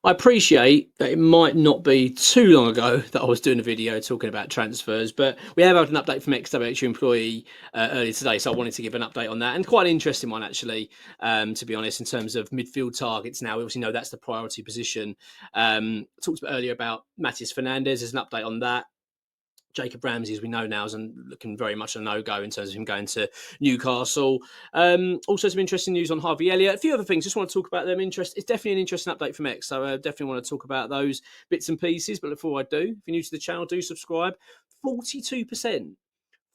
I appreciate that it might not be too long ago that I was doing a video talking about transfers, but we have had an update from ExWHUEmployee earlier today, so I wanted to give an update on that, and quite an interesting one actually, to be honest, in terms of midfield targets. Now, we obviously know that's the priority position. Talked earlier about Mateus Fernandes. There's an update on that. Jacob Ramsey, as we know now, is looking very much a no-go in terms of him going to Newcastle. Also, some interesting news on Harvey Elliot. A few other things. Just want to talk about them. It's definitely an interesting update from X, so I definitely want to talk about those bits and pieces. But before I do, if you're new to the channel, do subscribe. 42%.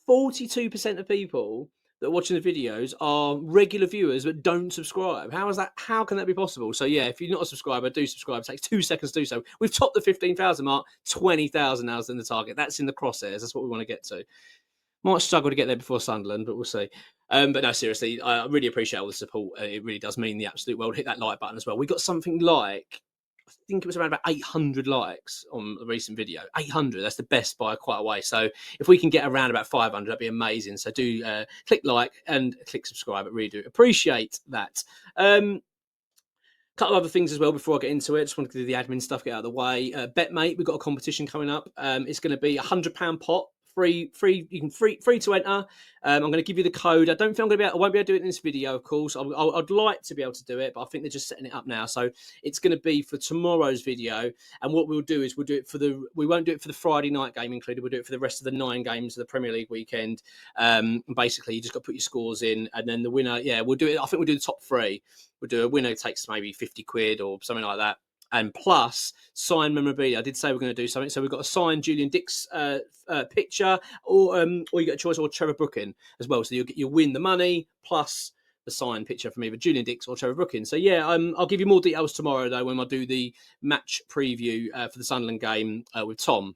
42% of people that are watching the videos are regular viewers but don't subscribe. How is that? How can that be possible? So yeah, if you're not a subscriber, do subscribe. It takes 2 seconds to do so. We've topped the 15,000 mark. 20,000 now is in the target. That's in the crosshairs. That's what we want to get to. Might struggle to get there before Sunderland, but we'll see. But no, seriously, I really appreciate all the support. It really does mean the absolute world. Hit that like button as well. We got something like, I think it was around about 800 likes on a recent video. 800, that's the best by quite a way. So if we can get around about 500, that'd be amazing. So do click like and click subscribe. I really do appreciate that. Couple of other things as well before I get into it. Just want to do the admin stuff, get out of the way. BETMATE, we've got a competition coming up. It's going to be £100 pot. Free to enter. I'm going to give you the code. I don't think I won't be able to do it in this video, of course. I'd like to be able to do it, but I think they're just setting it up now. So it's going to be for tomorrow's video. And what we'll do is we won't do it for the Friday night game included. We'll do it for the rest of the 9 games of the Premier League weekend. Basically, you just got to put your scores in, and then the winner. Yeah, we'll do it. I think we'll do the top 3. We'll do a winner takes maybe 50 quid or something like that. And plus signed memorabilia. I did say we're going to do something, so we've got a signed Julian Dix picture, or you get a choice, or Trevor Brooking as well. So you'll win the money plus the signed picture from either Julian Dix or Trevor Brooking. So yeah, I'll give you more details tomorrow though when I do the match preview for the Sunderland game with Tom.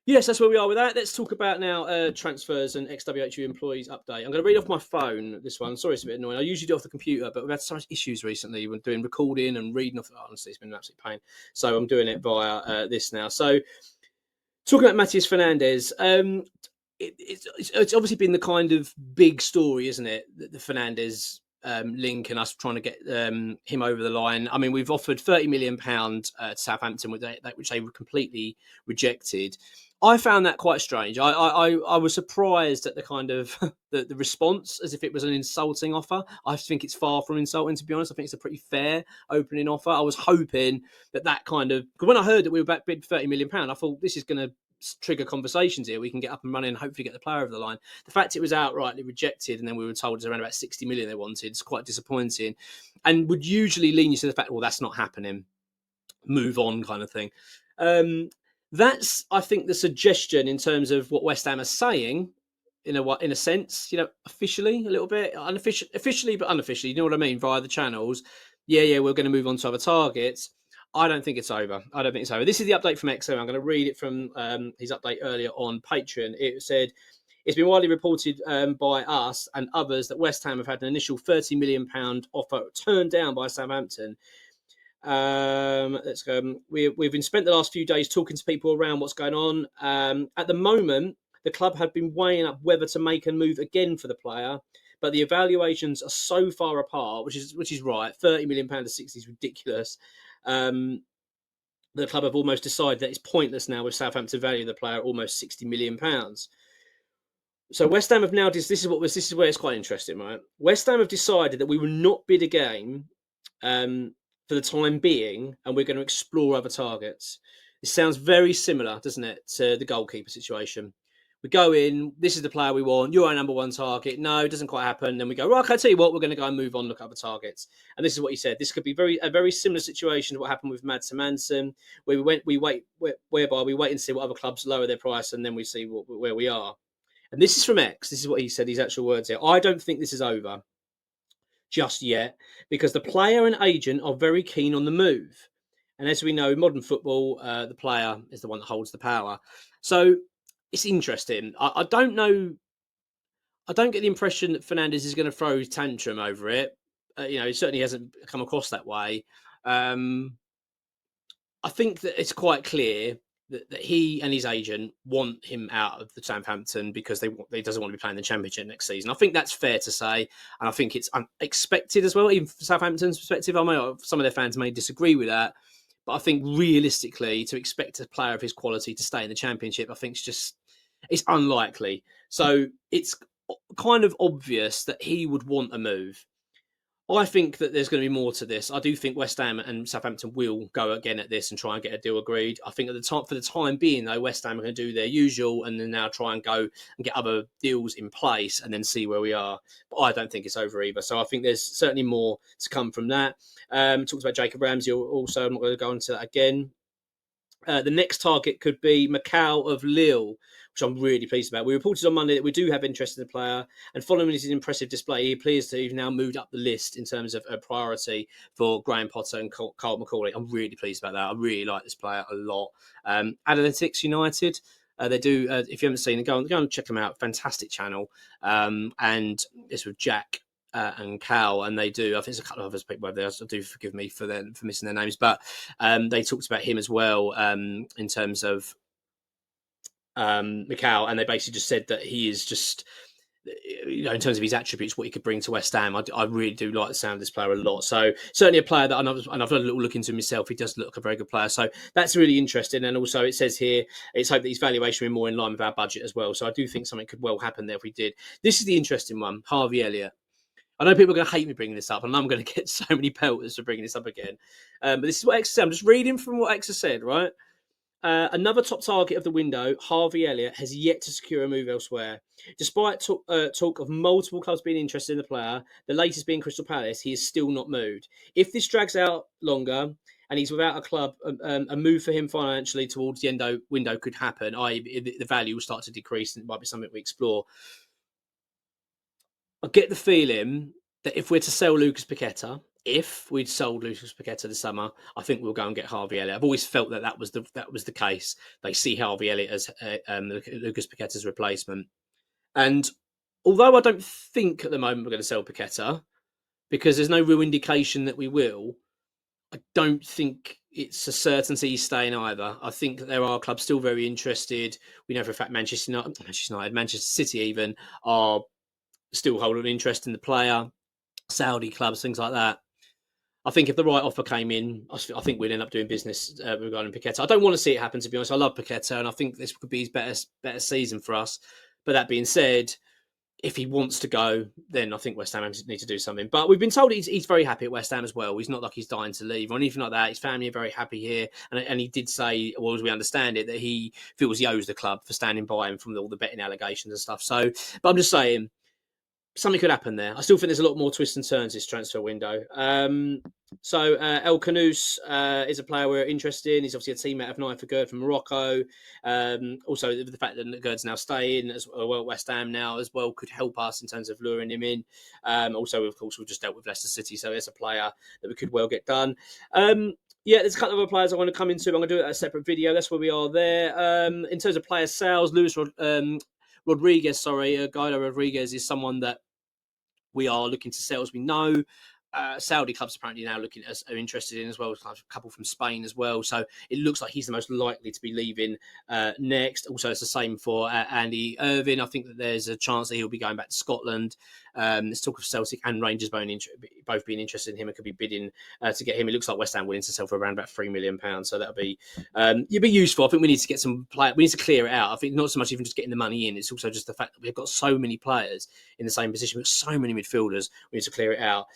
Yes, that's where we are with that. Let's talk about now transfers and ExWHUEmployees update. I'm going to read off my phone, this one. Sorry, it's a bit annoying. I usually do it off the computer, but we've had so much issues recently when doing recording and reading off. Honestly, it's been an absolute pain. So I'm doing it via this now. So talking about Mateus Fernandes, it's obviously been the kind of big story, isn't it? The Fernandez link and us trying to get him over the line. I mean, we've offered £30 million to Southampton, which they completely rejected. I found that quite strange. I was surprised at the kind of the response, as if it was an insulting offer. I think it's far from insulting, to be honest. I think it's a pretty fair opening offer. I was hoping that kind of, because when I heard that we were back bid £30 million, I thought this is going to trigger conversations here. We can get up and running and hopefully get the player over the line. The fact it was outrightly rejected, and then we were told it's around about 60 million they wanted, is quite disappointing, and would usually lean you to the fact, well, that's not happening, move on kind of thing. That's, I think, the suggestion in terms of what West Ham are saying, in a sense, officially a little bit, officially but unofficially, you know what I mean, via the channels. Yeah, we're going to move on to other targets. I don't think it's over. This is the update from XO. I'm going to read it from his update earlier on Patreon. It said, it's been widely reported by us and others that West Ham have had an initial £30 million offer turned down by Southampton. Let's go. We've been spent the last few days talking to people around what's going on. At the moment, the club have been weighing up whether to make a move again for the player, but the evaluations are so far apart, which is right. £30 million to 60 is ridiculous. The club have almost decided that it's pointless now with Southampton valuing the player at almost £60 million. So West Ham have now. This is where it's quite interesting, right? West Ham have decided that we will not bid again for the time being, and we're going to explore other targets. It sounds very similar, doesn't it, to the goalkeeper situation? We go in, this is the player we want, you're our number one target. No, it doesn't quite happen. Then we go, right, okay, I'll tell you what, we're going to go and move on, look at other targets. And this is what he said. This could be a very similar situation to what happened with Mads Manson, where whereby we wait and see what other clubs lower their price, and then we see where we are. And this is from X. This is what he said, his actual words here. I don't think this is over just yet, because the player and agent are very keen on the move. And as we know, in modern football, the player is the one that holds the power. So it's interesting. I don't know. I don't get the impression that Fernandez is going to throw his tantrum over it. He certainly hasn't come across that way. I think that it's quite clear that he and his agent want him out of the Southampton because they doesn't want to be playing the Championship next season. I think that's fair to say, and I think it's unexpected as well, even from Southampton's perspective. I know some of their fans may disagree with that, but I think realistically, to expect a player of his quality to stay in the Championship, I think it's unlikely. So it's kind of obvious that he would want a move. I think that there's going to be more to this. I do think West Ham and Southampton will go again at this and try and get a deal agreed. I think for the time being, though, West Ham are going to do their usual and then now try and go and get other deals in place and then see where we are. But I don't think it's over either. So I think there's certainly more to come from that. Talked about Jacob Ramsey also. I'm not going to go into that again. The next target could be Mukau of Lille, which I'm really pleased about. We reported on Monday that we do have interest in the player, and following his impressive display, he appears to have now moved up the list in terms of a priority for Graham Potter and Carl Macaulay. I'm really pleased about that. I really like this player a lot. Analytics United, they do. If you haven't seen it, go and check them out. Fantastic channel, and it's with Jack and Cal, and they do. I think there's a couple of others people there. So do forgive me for missing their names, but they talked about him as well in terms of Mukau, and they basically just said that he is just, in terms of his attributes, what he could bring to West Ham. I really do like the sound of this player a lot. So certainly a player that, and I've had a little look into himself. He does look like a very good player. So that's really interesting. And also it says here, it's hoped that his valuation will be more in line with our budget as well. So I do think something could well happen there if we did. This is the interesting one, Harvey Elliot. I know people are going to hate me bringing this up, and I'm going to get so many pelters for bringing this up again. But this is what X said. I'm just reading from what X has said, right? Another top target of the window, Harvey Elliot, has yet to secure a move elsewhere. Despite talk of multiple clubs being interested in the player, the latest being Crystal Palace, he is still not moved. If this drags out longer and he's without a club, a move for him financially towards the end window could happen, i.e. the value will start to decrease, and it might be something we explore. I get the feeling that if we're to sell Lucas Paqueta, if we'd sold Lucas Paqueta this summer, I think we'll go and get Harvey Elliott. I've always felt that was the case. They see Harvey Elliott as Lucas Paqueta's replacement. And although I don't think at the moment we're going to sell Paqueta, because there's no real indication that we will, I don't think it's a certainty he's staying either. I think that there are clubs still very interested. We know for a fact Manchester United, Manchester City even are still hold an interest in the player, Saudi clubs, things like that. I think if the right offer came in, I think we'd end up doing business regarding Paqueta. I don't want to see it happen, to be honest. I love Paqueta, and I think this could be his better season for us. But that being said, if he wants to go, then I think West Ham need to do something. But we've been told he's very happy at West Ham as well. He's not like he's dying to leave or anything like that. His family are very happy here. And he did say, well, as we understand it, that he feels he owes the club for standing by him from all the betting allegations and stuff. So, but I'm just saying, something could happen there. I still think there's a lot more twists and turns this transfer window. El Canouse is a player we're interested in. He's obviously a teammate of Naif Gerd from Morocco. Also, the fact that Gerd's now staying as well, West Ham now as well, could help us in terms of luring him in. Also, of course, we've just dealt with Leicester City, so there's a player that we could well get done. There's a couple of other players I want to come into. I'm going to do it at a separate video. That's where we are there. In terms of player sales, Rodriguez, Guido Rodriguez is someone that we are looking to sell, as we know. Saudi clubs apparently now are interested in as well. A couple from Spain as well. So it looks like he's the most likely to be leaving next. Also, it's the same for Andy Irvine. I think that there's a chance that he'll be going back to Scotland. There's talk of Celtic and Rangers both being interested in him and could be bidding to get him. It looks like West Ham willing to sell for around about £3 million. So that'll be useful. I think we need to get some we need to clear it out. I think not so much even just getting the money in. It's also just the fact that we've got so many players in the same position. We've got so many midfielders. We need to clear it out.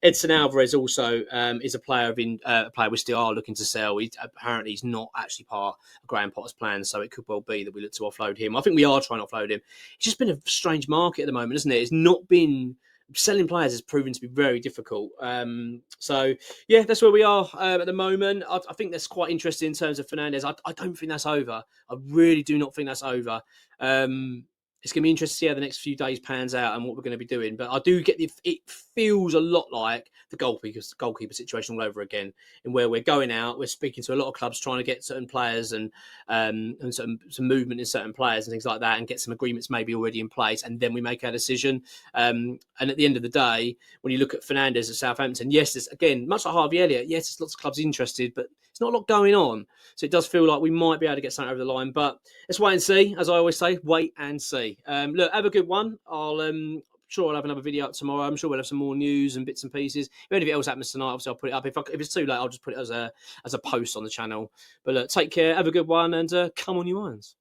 Edson Alvarez also is a player we still are looking to sell. Apparently he's not actually part of Graham Potter's plan, so it could well be that we look to offload him. I think we are trying to offload him. It's just been a strange market at the moment, isn't it? It's not been selling players has proven to be very difficult. That's where we are at the moment. I think that's quite interesting in terms of Fernandez. I don't think that's over. I really do not think that's over. It's going to be interesting to see how the next few days pans out and what we're going to be doing. But I do get it feels a lot like the goalkeeper situation all over again, in where we're going out, we're speaking to a lot of clubs, trying to get certain players and some movement in certain players and things like that, and get some agreements maybe already in place, and then we make our decision. And at the end of the day, when you look at Fernandez at Southampton, yes, there's again much like Harvey Elliott. Yes, there's lots of clubs interested, but It's not a lot going on. So it does feel like we might be able to get something over the line. But let's wait and see. As I always say, wait and see. Look, have a good one. Sure, I'll have another video up tomorrow. I'm sure we'll have some more news and bits and pieces. If anything else happens tonight, obviously I'll put it up. If it's too late, I'll just put it as a post on the channel. But look, take care, have a good one, and come on, you irons.